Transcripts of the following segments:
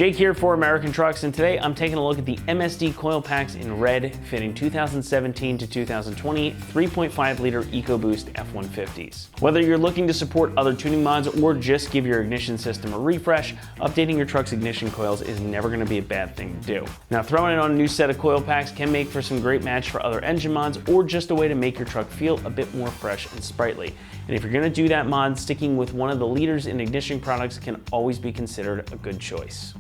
Jake here for American Trucks, and today I'm taking a look at the MSD coil packs in red fitting 2017 to 2020 3.5 liter EcoBoost F-150s. Whether you're looking to support other tuning mods or just give your ignition system a refresh, updating your truck's ignition coils is never going to be a bad thing to do. Now, throwing it on a new set of coil packs can make for some great match for other engine mods or just a way to make your truck feel a bit more fresh and sprightly. And if you're going to do that mod, sticking with one of the leaders in ignition products can always be considered a good choice.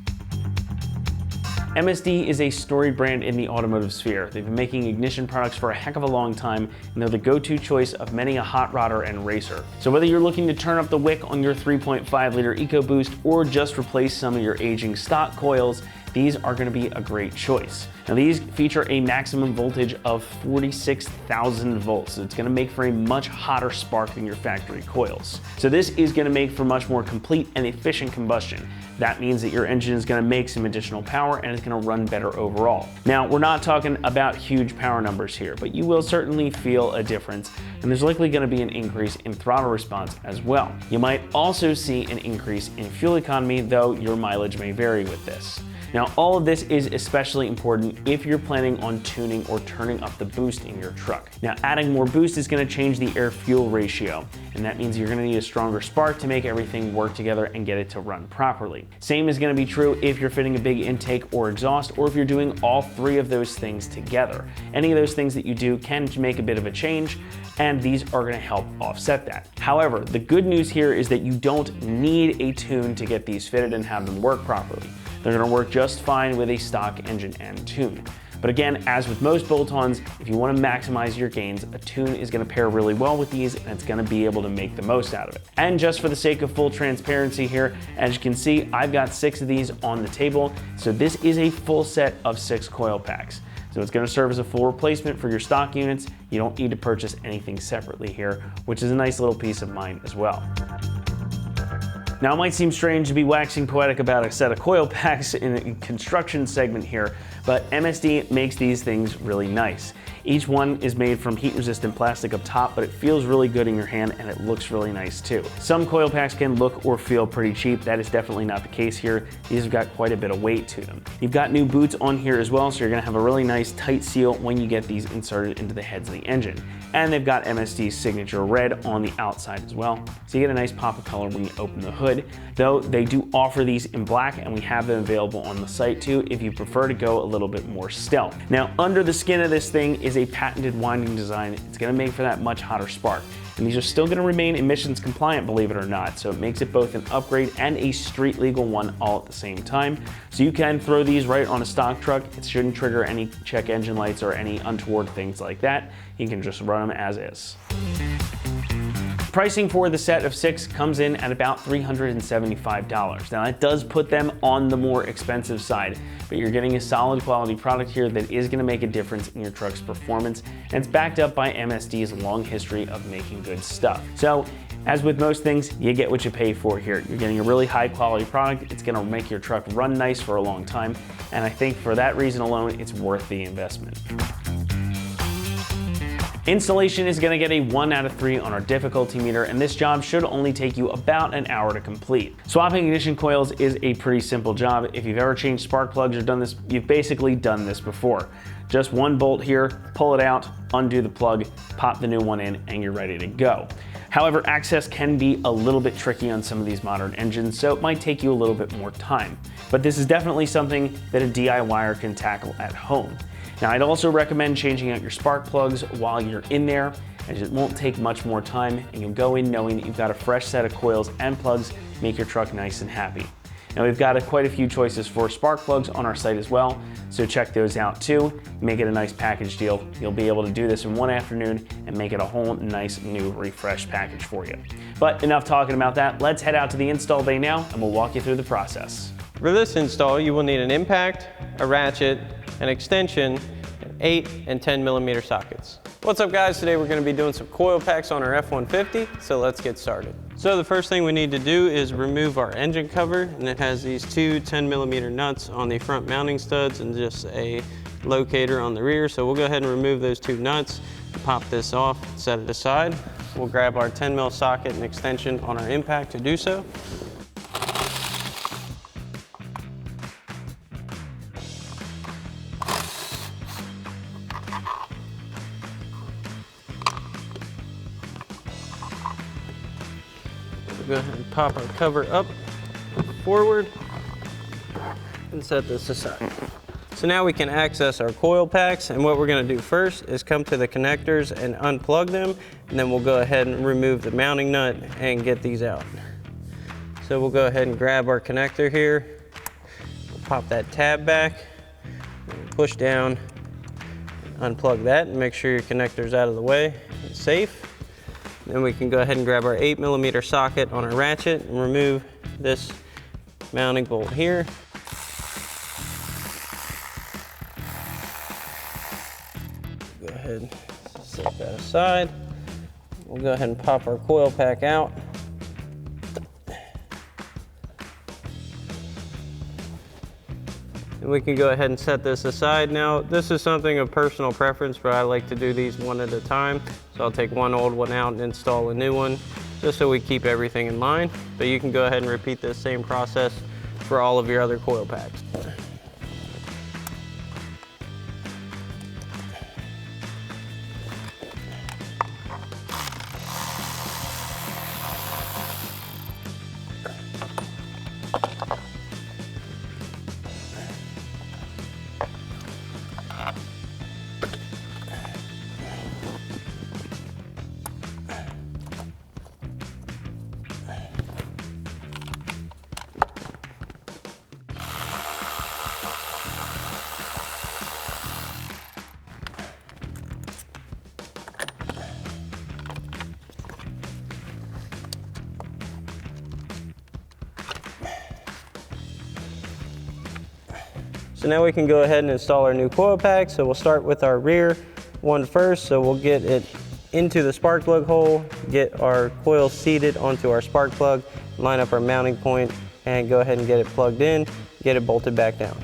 MSD is a storied brand in the automotive sphere. They've been making ignition products for a heck of a long time, and they're the go-to choice of many a hot rodder and racer. So whether you're looking to turn up the wick on your 3.5 liter EcoBoost or just replace some of your aging stock coils, these are going to be a great choice. Now, these feature a maximum voltage of 46,000 volts, so it's going to make for a much hotter spark than your factory coils. So this is going to make for much more complete and efficient combustion. That means that your engine is going to make some additional power and it's going to run better overall. Now, we're not talking about huge power numbers here, but you will certainly feel a difference, and there's likely going to be an increase in throttle response as well. You might also see an increase in fuel economy, though your mileage may vary with this. Now, all of this is especially important if you're planning on tuning or turning up the boost in your truck. Now, adding more boost is going to change the air-fuel ratio, and that means you're going to need a stronger spark to make everything work together and get it to run properly. Same is going to be true if you're fitting a big intake or exhaust, or if you're doing all three of those things together. Any of those things that you do can make a bit of a change, and these are going to help offset that. However, the good news here is that you don't need a tune to get these fitted and have them work properly. They're going to work just fine with a stock engine and tune. But again, as with most bolt-ons, if you want to maximize your gains, a tune is going to pair really well with these, and it's going to be able to make the most out of it. And just for the sake of full transparency here, as you can see, I've got 6 of these on the table. So this is a full set of 6 coil packs. So it's going to serve as a full replacement for your stock units. You don't need to purchase anything separately here, which is a nice little peace of mind as well. Now, it might seem strange to be waxing poetic about a set of coil packs in a construction segment here, but MSD makes these things really nice. Each one is made from heat-resistant plastic up top, but it feels really good in your hand and it looks really nice too. Some coil packs can look or feel pretty cheap. That is definitely not the case here. These have got quite a bit of weight to them. You've got new boots on here as well, so you're gonna have a really nice tight seal when you get these inserted into the heads of the engine. And they've got MSD's signature red on the outside as well, so you get a nice pop of color when you open the hood. Though they do offer these in black, and we have them available on the site too if you prefer to go a little bit more stealth. Now, under the skin of this thing is a patented winding design. It's going to make for that much hotter spark. And these are still going to remain emissions compliant, believe it or not, so it makes it both an upgrade and a street legal one all at the same time. So you can throw these right on a stock truck. It shouldn't trigger any check engine lights or any untoward things like that. You can just run them as is. Pricing for the set of 6 comes in at about $375. Now, that does put them on the more expensive side, but you're getting a solid quality product here that is going to make a difference in your truck's performance, and it's backed up by MSD's long history of making good stuff. So, as with most things, you get what you pay for here. You're getting a really high quality product. It's going to make your truck run nice for a long time, and I think for that reason alone, it's worth the investment. Installation is going to get a 1 out of 3 on our difficulty meter, and this job should only take you about an hour to complete. Swapping ignition coils is a pretty simple job. If you've ever changed spark plugs or done this, you've basically done this before. Just one bolt here, pull it out, undo the plug, pop the new one in, and you're ready to go. However, access can be a little bit tricky on some of these modern engines, so it might take you a little bit more time. But this is definitely something that a DIYer can tackle at home. Now, I'd also recommend changing out your spark plugs while you're in there, as it won't take much more time, and you'll go in knowing that you've got a fresh set of coils and plugs, make your truck nice and happy. Now, we've got quite a few choices for spark plugs on our site as well, so check those out too. Make it a nice package deal. You'll be able to do this in one afternoon and make it a whole nice new refreshed package for you. But enough talking about that. Let's head out to the install bay now, and we'll walk you through the process. For this install, you will need an impact, a ratchet, an extension, and 8 and 10 millimeter sockets. What's up, guys? Today we're going to be doing some coil packs on our F-150, so let's get started. So the first thing we need to do is remove our engine cover, and it has these 2 10 millimeter nuts on the front mounting studs and just a locator on the rear. So we'll go ahead and remove those 2 nuts, pop this off, set it aside. We'll grab our 10 mil socket and extension on our impact to do so. go ahead and pop our cover up forward and set this aside. So now we can access our coil packs, and what we're going to do first is come to the connectors and unplug them, and then we'll go ahead and remove the mounting nut and get these out. So we'll go ahead and grab our connector here, pop that tab back, push down, unplug that, and make sure your connector's out of the way and safe. Then we can go ahead and grab our 8mm socket on our ratchet and remove this mounting bolt here. Go ahead and set that aside. We'll go ahead and pop our coil pack out. And we can go ahead and set this aside. Now, this is something of personal preference, but I like to do these one at a time. So I'll take one old one out and install a new one, just so we keep everything in line. But you can go ahead and repeat this same process for all of your other coil packs. So now we can go ahead and install our new coil pack. So we'll start with our rear one first. So we'll get it into the spark plug hole, get our coil seated onto our spark plug, line up our mounting point, and go ahead and get it plugged in, get it bolted back down.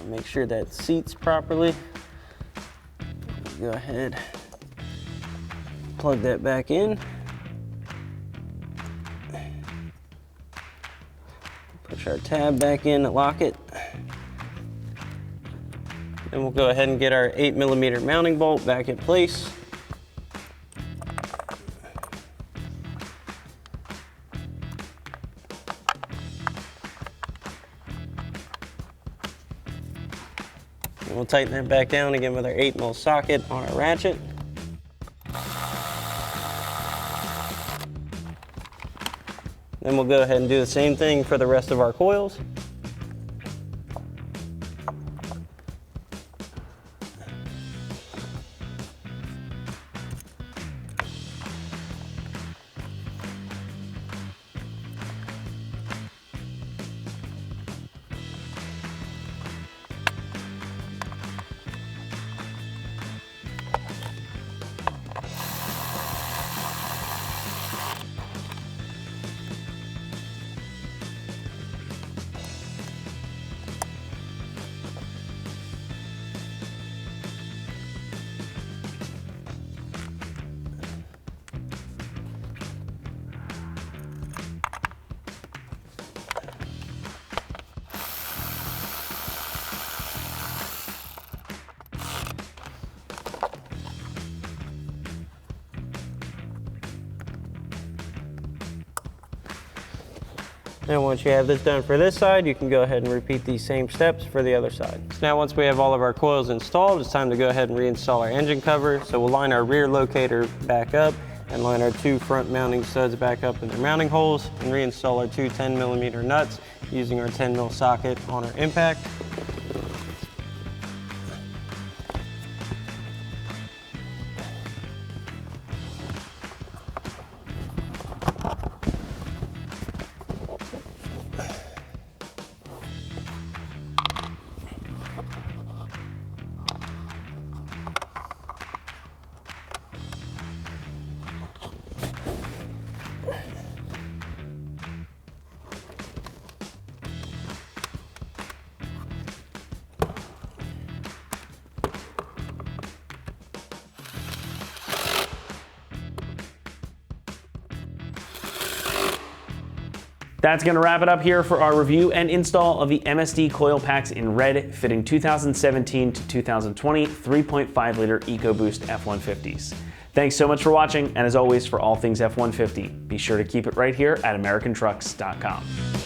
Make sure that seats properly. Go ahead, plug that back in. Push our tab back in to lock it. Then we'll go ahead and get our 8mm mounting bolt back in place. And we'll tighten that back down again with our 8mm socket on our ratchet. Then we'll go ahead and do the same thing for the rest of our coils. Now once you have this done for this side, you can go ahead and repeat these same steps for the other side. So now once we have all of our coils installed, it's time to go ahead and reinstall our engine cover. So we'll line our rear locator back up and line our two front mounting studs back up in their mounting holes and reinstall our two 10mm nuts using our 10mm socket on our impact. That's going to wrap it up here for our review and install of the MSD coil packs in red, fitting 2017 to 2020 3.5 liter EcoBoost F-150s. Thanks so much for watching, and as always, for all things F-150, be sure to keep it right here at AmericanTrucks.com.